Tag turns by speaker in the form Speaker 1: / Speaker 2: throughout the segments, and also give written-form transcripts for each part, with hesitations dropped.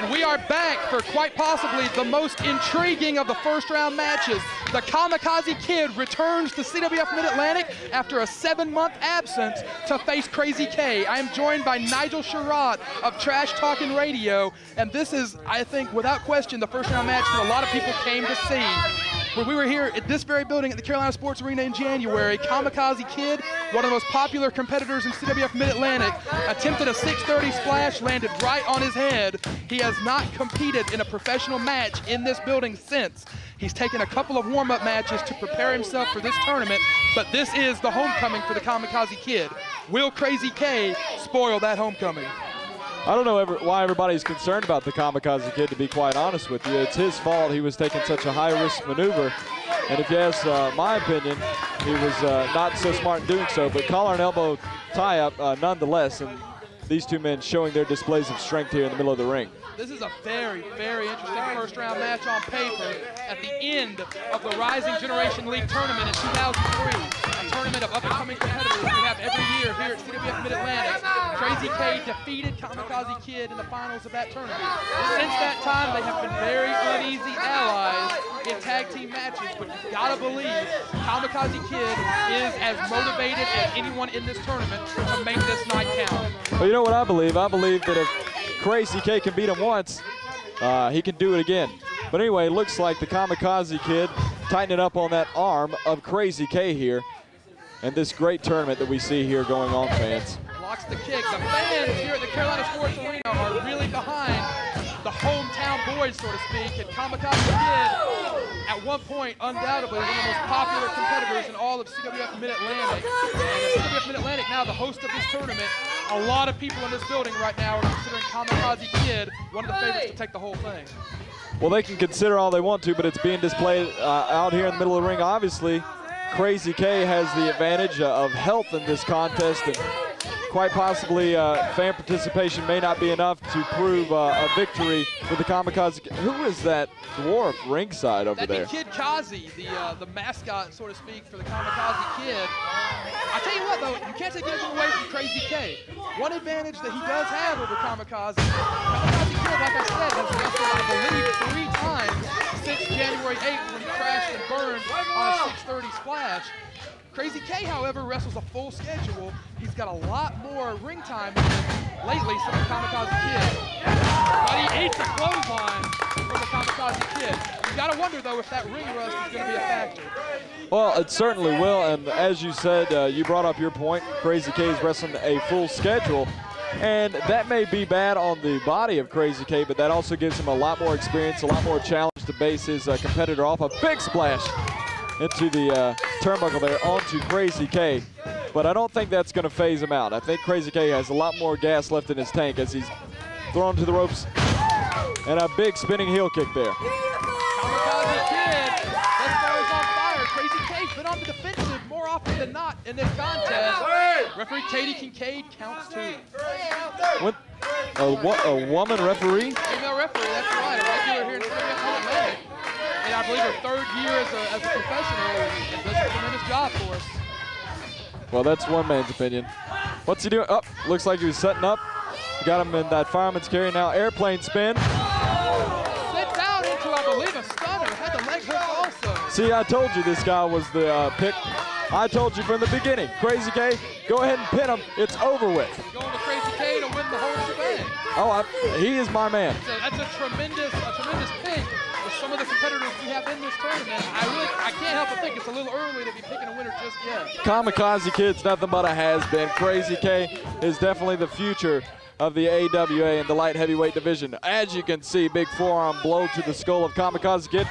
Speaker 1: And we are back for quite possibly the most intriguing of the first-round matches. The Kamakazi Kid returns to CWF Mid-Atlantic after a 7-month absence to face Crazy K. I am joined by Nigel Sherrod of Trash Talkin' Radio, and this is, I think, without question, the first-round match that a lot of people came to see. When we were here at this very building at the Carolina Sports Arena in January, Kamakazi Kid, one of the most popular competitors in CWF Mid-Atlantic, attempted a 630 splash, landed right on his head. He has not competed in a professional match in this building since. He's taken a couple of warm-up matches to prepare himself for this tournament, but this is the homecoming for the Kamakazi Kid. Will Crazy K spoil that homecoming?
Speaker 2: I don't know why everybody's concerned about the Kamakazi Kid, to be quite honest with you. It's his fault he was taking such a high-risk maneuver. And if you ask my opinion, he was not so smart in doing so, but collar and elbow tie-up nonetheless. And these two men showing their displays of strength here in the middle of the ring.
Speaker 1: This is a very, very interesting first-round match on paper at the end of the Rising Generation League tournament in 2003, a tournament of up-and-coming competitors we have every year here at CWF Mid-Atlantic. Crazy K defeated Kamakazi Kid in the finals of that tournament. Since that time, they have been very uneasy allies in tag team matches, but you've got to believe Kamakazi Kid is as motivated as anyone in this tournament to make this night count.
Speaker 2: Well, you know what I believe? I believe that if Crazy K can beat him once, he can do it again. But anyway, it looks like the Kamakazi Kid tightening up on that arm of Crazy K here. And this great tournament that we see here going on, fans.
Speaker 1: Blocks the kick. The fans here at the Carolina Sports Arena are really behind the hometown boys, so to speak. And Kamakazi Kid, at one point, undoubtedly one of the most popular competitors in all of CWF Mid-Atlantic. And CWF Mid-Atlantic now the host of this tournament. A lot of people in this building right now are considering Kamakazi Kid one of the favorites to take the whole thing.
Speaker 2: Well, they can consider all they want to, but it's being displayed out here in the middle of the ring. Obviously, Crazy K has the advantage of health in this contest, and quite possibly fan participation may not be enough to prove a victory for the Kamakazi. Who is that dwarf ringside over there?
Speaker 1: That'd be Kid Kazi, the mascot, so to speak, for the Kamakazi Kid. I tell you what, though, you can't take anything away from Crazy K. One advantage that he does have over Kamakazi Kid, like I said, has wrestled, I believe, 3 times since January 8th when he crashed and burned on a 630 splash. Crazy K, however, wrestles a full schedule. He's got a lot more ring time lately from the Kamakazi Kid. But he eats a clothesline from the Kamakazi Kid. You gotta wonder, though, if that ring rust is gonna be a factor.
Speaker 2: Well, it certainly will, and as you said, you brought up your point, Crazy K is wrestling a full schedule. And that may be bad on the body of Crazy K, but that also gives him a lot more experience, a lot more challenge to base his competitor off. A big splash into the turnbuckle there onto Crazy K. But I don't think that's going to phase him out. I think Crazy K has a lot more gas left in his tank as he's thrown to the ropes. And a big spinning heel kick there.
Speaker 1: Kamakazi Kid, this guy's on fire. Crazy K's been on the defensive more often than not in this contest. Referee Katie Kincaid counts 2.
Speaker 2: What? A woman referee?
Speaker 1: Female referee, that's right. A regular here in CWF Mid-Atlantic. And I believe her 3rd year as a professional and does a tremendous job for us.
Speaker 2: Well, that's one man's opinion. What's he doing? Oh, looks like he was setting up. Got him in that fireman's carry now. Airplane spin.
Speaker 1: Sits out into, I believe, a stunner. Had the leg hook also.
Speaker 2: See, I told you this guy was the pick. I told you from the beginning. Crazy K, go ahead and pin him. It's over with.
Speaker 1: Going to Crazy K to win the whole shebang.
Speaker 2: Oh, he is my man.
Speaker 1: That's a tremendous pick with some of the competitors we have in this tournament. I can't help but think it's a little early to be picking a winner just yet.
Speaker 2: Kamakazi Kid's nothing but a has-been. Crazy K is definitely the future of the AWA in the light heavyweight division. As you can see, big forearm blow to the skull of Kamakazi Kid.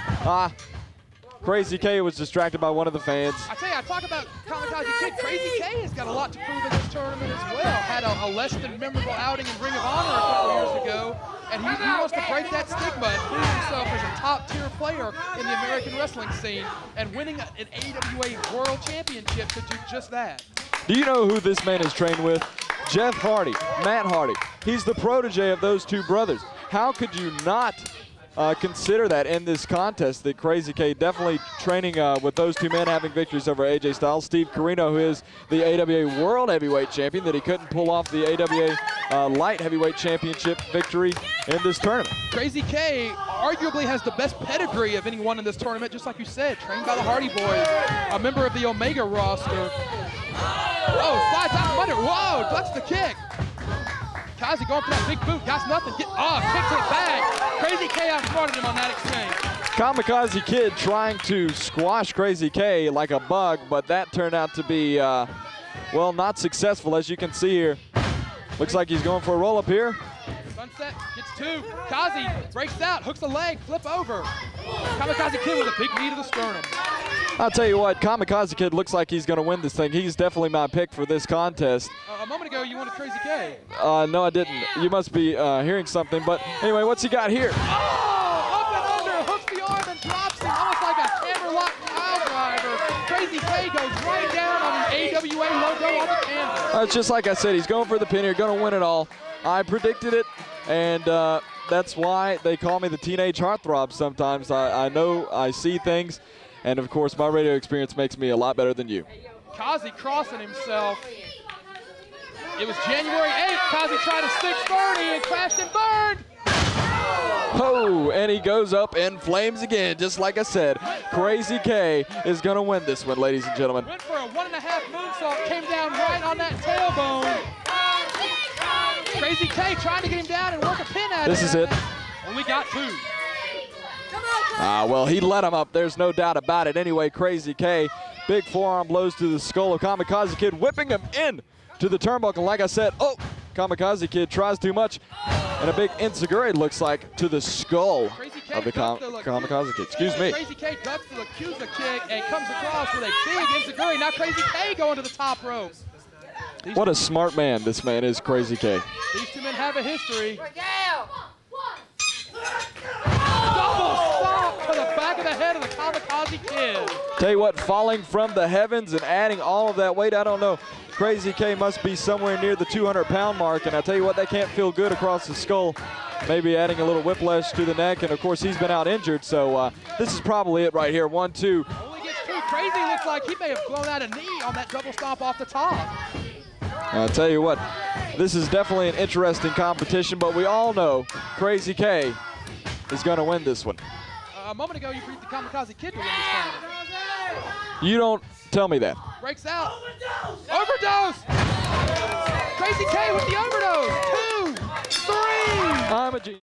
Speaker 2: Crazy K was distracted by one of the fans.
Speaker 1: I tell you, I talk about Kamakazi Kid. Crazy K has got a lot to prove in this tournament as well. Had a less than memorable outing in Ring of Honor a couple years ago, and he wants to break that stigma and prove himself as a top-tier player in the American wrestling scene, and winning an AWA World Championship to do just that.
Speaker 2: Do you know who this man is trained with? Jeff Hardy, Matt Hardy. He's the protege of those two brothers. How could you not consider that in this contest. That Crazy K definitely training with those two men, having victories over AJ Styles. Steve Carino, who is the AWA World Heavyweight Champion, that he couldn't pull off the AWA Light Heavyweight Championship victory in this tournament. Crazy K
Speaker 1: arguably has the best pedigree of anyone in this tournament, just like you said, trained by the Hardy Boys, a member of the Omega roster. Whoa, slides out from under. Whoa, ducks the kick. Kazi going for that big boot, got nothing. Kick to the bag. Crazy K outsmarted him on that exchange.
Speaker 2: Kamakazi Kid trying to squash Crazy K like a bug, but that turned out to be, well, not successful, as you can see here. Looks like he's going for a roll-up here.
Speaker 1: Sunset, gets two. Kazi breaks out, hooks a leg, flip over. Kamakazi Kid with a big knee to the sternum.
Speaker 2: I'll tell you what, Kamakazi Kid looks like he's going to win this thing. He's definitely my pick for this contest.
Speaker 1: A moment ago, you wanted Crazy K.
Speaker 2: No, I didn't. You must be hearing something. But anyway, what's he got here?
Speaker 1: Oh, up and under, hooks the arm and drops him, almost like a hammerlock pile driver. Crazy K goes right down on the AWA logo on the canvas.
Speaker 2: Just like I said, he's going for the pin here, going to win it all. I predicted it, and that's why they call me the teenage heartthrob sometimes. I know I see things. And, of course, my radio experience makes me a lot better than you.
Speaker 1: Kazi crossing himself. It was January 8th. Kazi tried a 630 and crashed and burned.
Speaker 2: Oh, and he goes up in flames again, just like I said. Crazy K is going to win this one, ladies and gentlemen.
Speaker 1: Went for a 1.5 moonsault, came down right on that tailbone. Crazy K trying to get him down and work a pin at him.
Speaker 2: This is it.
Speaker 1: Only got two.
Speaker 2: Well, he let him up. There's no doubt about it. Anyway, Crazy K, big forearm blows to the skull of Kamakazi Kid, whipping him in to the turnbuckle. Like I said, Kamakazi Kid tries too much, and a big enziguri looks like to the skull of the Kamakazi Kid. Excuse me.
Speaker 1: Crazy K ducks the Lakuza kick and comes across with a big enziguri. Now Crazy K going to the top rope.
Speaker 2: What a smart man this man is, Crazy K.
Speaker 1: These two men have a history. Double stop to the back of the head of the Kamakazi Kid.
Speaker 2: Tell you what, falling from the heavens and adding all of that weight, I don't know. Crazy K must be somewhere near the 200-pound mark, and I tell you what, that can't feel good across the skull. Maybe adding a little whiplash to the neck, and of course he's been out injured, so this is probably it right here. 1, 2.
Speaker 1: Only gets two. Crazy looks like he may have blown out a knee on that double stomp off the top.
Speaker 2: I'll tell you what, this is definitely an interesting competition, but we all know Crazy K is going to win this one.
Speaker 1: A moment ago, you beat the Kamakazi Kid to win this tournament.
Speaker 2: You don't tell me that.
Speaker 1: Breaks out. Overdose! Crazy K with the overdose. 2, 3.
Speaker 2: I'm a genius.